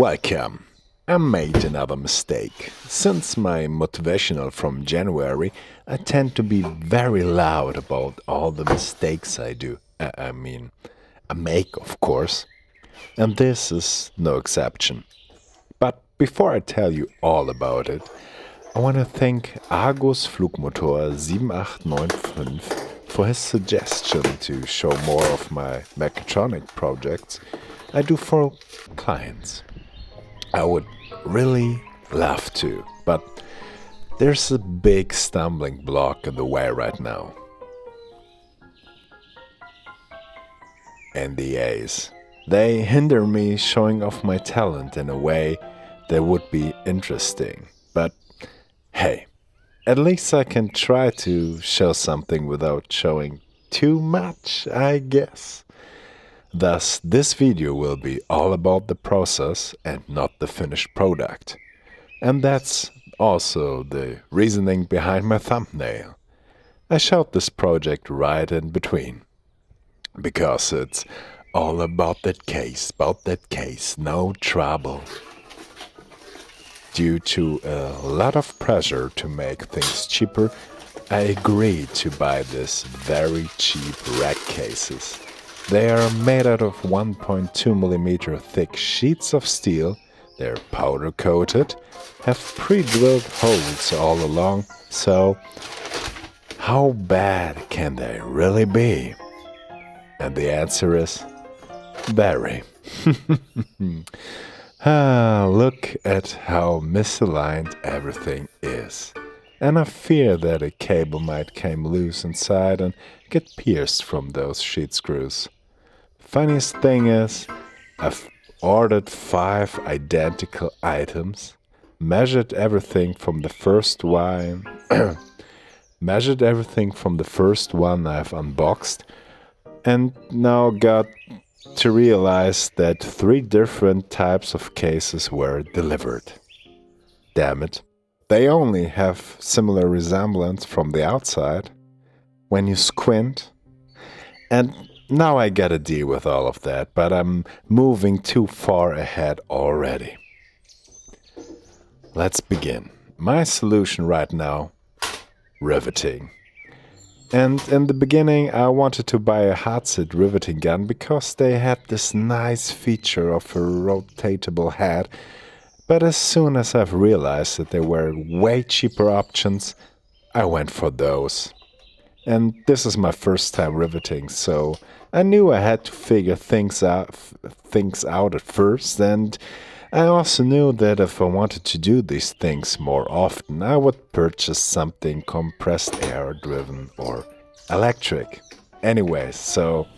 Welcome. I made another mistake. Since my motivational from January, I tend to be very loud about all the mistakes I do. I make, of course. And this is no exception. But before I tell you all about it, I want to thank Argus Flugmotor 7895 for his suggestion to show more of my mechatronic projects I do for clients. I would really love to, but there's a big stumbling block in the way right now. NDAs. They hinder me showing off my talent in a way that would be interesting. But hey, at least I can try to show something without showing too much, I guess. Thus, this video will be all about the process and not the finished product. And that's also the reasoning behind my thumbnail. I showed this project right in between. Because it's all about that case, no trouble. Due to a lot of pressure to make things cheaper, I agreed to buy these very cheap rack cases. They are made out of 1.2mm thick sheets of steel, they're powder coated, have pre-drilled holes all along, so how bad can they really be? And the answer is very. Look at how misaligned everything is. And I fear that a cable might come loose inside and get pierced from those sheet screws. Funniest thing is, I've ordered 5 identical items, measured everything from the first one I've unboxed, and now got to realize that 3 different types of cases were delivered. Damn it. They only have similar resemblance from the outside, when you squint. And now I gotta deal with all of that, but I'm moving too far ahead already. Let's begin. My solution right now, riveting. And in the beginning I wanted to buy a hard-sit riveting gun because they had this nice feature of a rotatable head, but as soon as I've realized that there were way cheaper options, I went for those. And this is my first time riveting, so I knew I had to figure things out at first, and I also knew that if I wanted to do these things more often, I would purchase something compressed air driven or electric. Anyways, so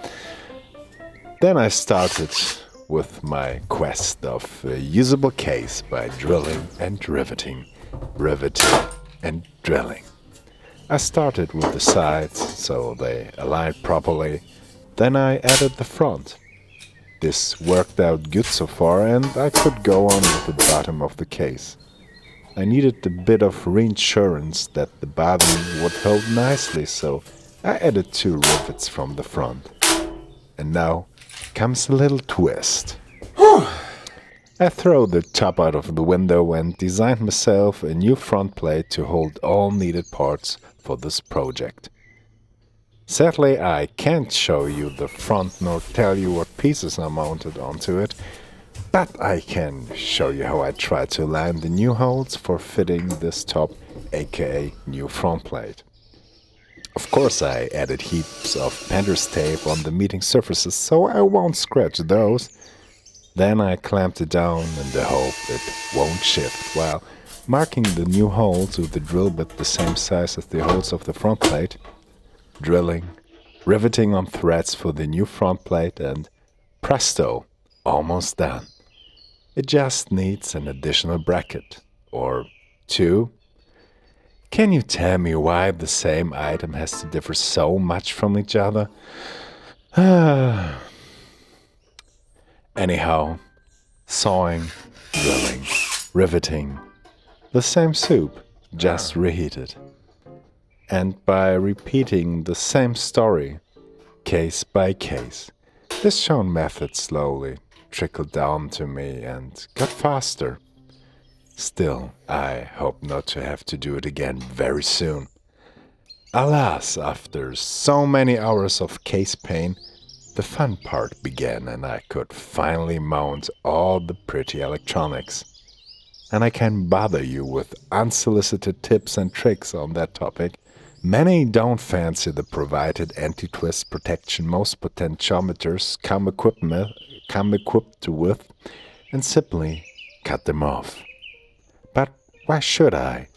then I started with my quest of a usable case by drilling and riveting, and drilling. I started with the sides so they aligned properly, then I added the front. This worked out good so far, and I could go on with the bottom of the case. I needed a bit of reinsurance that the bottom would hold nicely, so I added 2 rivets from the front. And now comes a little twist. I throw the top out of the window and designed myself a new front plate to hold all needed parts for this project. Sadly, I can't show you the front nor tell you what pieces are mounted onto it, but I can show you how I try to align the new holes for fitting this top, aka new front plate. Of course, I added heaps of painter's tape on the meeting surfaces so I won't scratch those. Then I clamped it down in the hope it won't shift, while marking the new holes with the drill bit the same size as the holes of the front plate. Drilling, riveting on threads for the new front plate, and presto, almost done. It just needs an additional bracket, or 2. Can you tell me why the same item has to differ so much from each other? Anyhow, sawing, drilling, riveting, the same soup, just reheated. And by repeating the same story, case by case, this shown method slowly trickled down to me and got faster. Still, I hope not to have to do it again very soon. Alas, after so many hours of case pain, the fun part began and I could finally mount all the pretty electronics. And I can bother you with unsolicited tips and tricks on that topic. Many don't fancy the provided anti-twist protection most potentiometers come equipped with and simply cut them off. But why should I?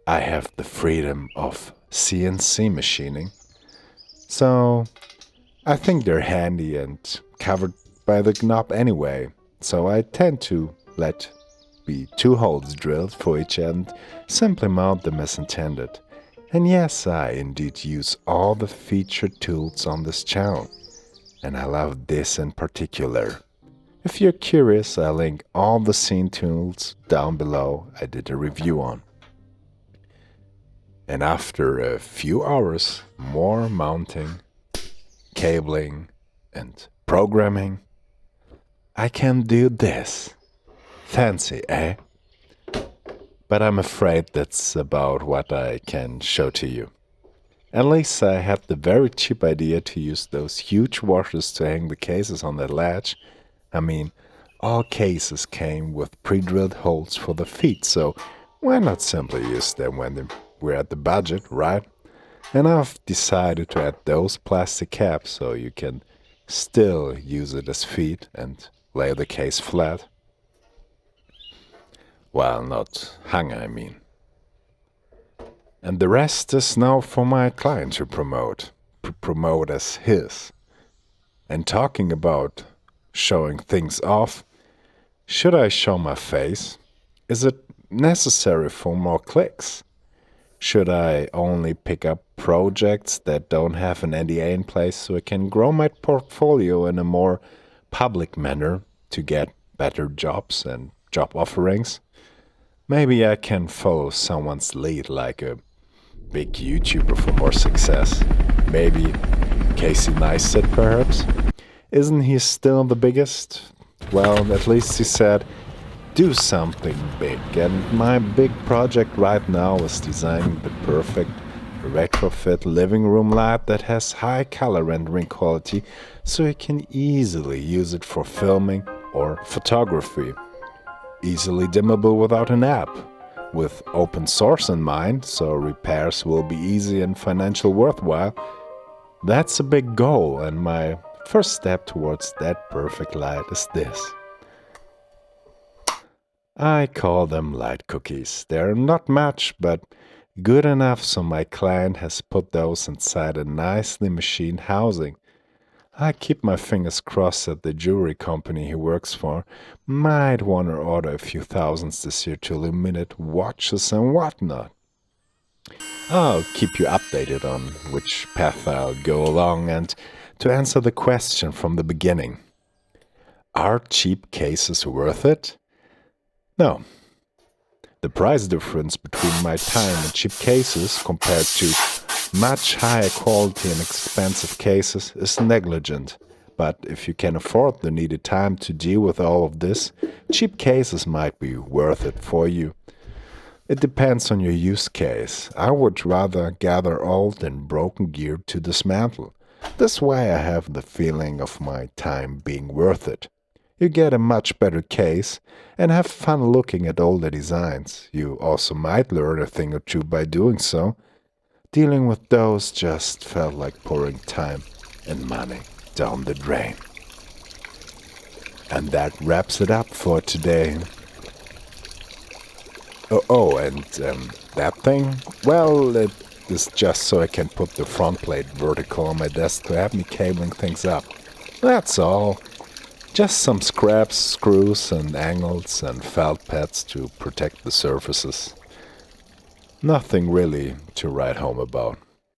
I have the freedom of CNC machining. So I think they're handy and covered by the knob anyway. So I tend to let be 2 holes drilled for each end, simply mount them as intended. And yes, I indeed use all the featured tools on this channel. And I love this in particular. If you're curious, I'll link all the scene tools down below I did a review on. And after a few hours more mounting, cabling and programming, I can do this. Fancy, eh? But I'm afraid that's about what I can show to you. At least I had the very cheap idea to use those huge washers to hang the cases on that ledge. I mean, all cases came with pre-drilled holes for the feet, so why not simply use them when we're at the budget, right? And I've decided to add those plastic caps so you can still use it as feet and lay the case flat. Well, not hung, I mean. And the rest is now for my client to promote as his. And talking about showing things off, should I show my face? Is it necessary for more clicks? Should I only pick up projects that don't have an NDA in place so I can grow my portfolio in a more public manner to get better jobs and job offerings? Maybe I can follow someone's lead like a big YouTuber for more success. Maybe Casey Neistat, perhaps? Isn't he still the biggest? Well, at least he said, do something big. And my big project right now is designing the perfect retrofit living room light that has high color rendering quality so you can easily use it for filming or photography. Easily dimmable without an app, with open source in mind, so repairs will be easy and financially worthwhile. That's a big goal, and my first step towards that perfect light is this. I call them light cookies. They're not much, but good enough so my client has put those inside a nicely machined housing. I keep my fingers crossed that the jewelry company he works for might want to order a few thousands this year to illuminate watches and whatnot. I'll keep you updated on which path I'll go along, and to answer the question from the beginning, are cheap cases worth it? No. The price difference between my time and cheap cases compared to much higher quality and expensive cases is negligent, but if you can afford the needed time to deal with all of this, cheap cases might be worth it for you. It depends on your use case. I would rather gather old and broken gear to dismantle. This way I have the feeling of my time being worth it. You get a much better case and have fun looking at older designs. You also might learn a thing or two by doing so. Dealing with those just felt like pouring time and money down the drain. And that wraps it up for today. And that thing? Well, it is just so I can put the front plate vertical on my desk to have me cabling things up. That's all. Just some scraps, screws and angles and felt pads to protect the surfaces. Nothing really to write home about.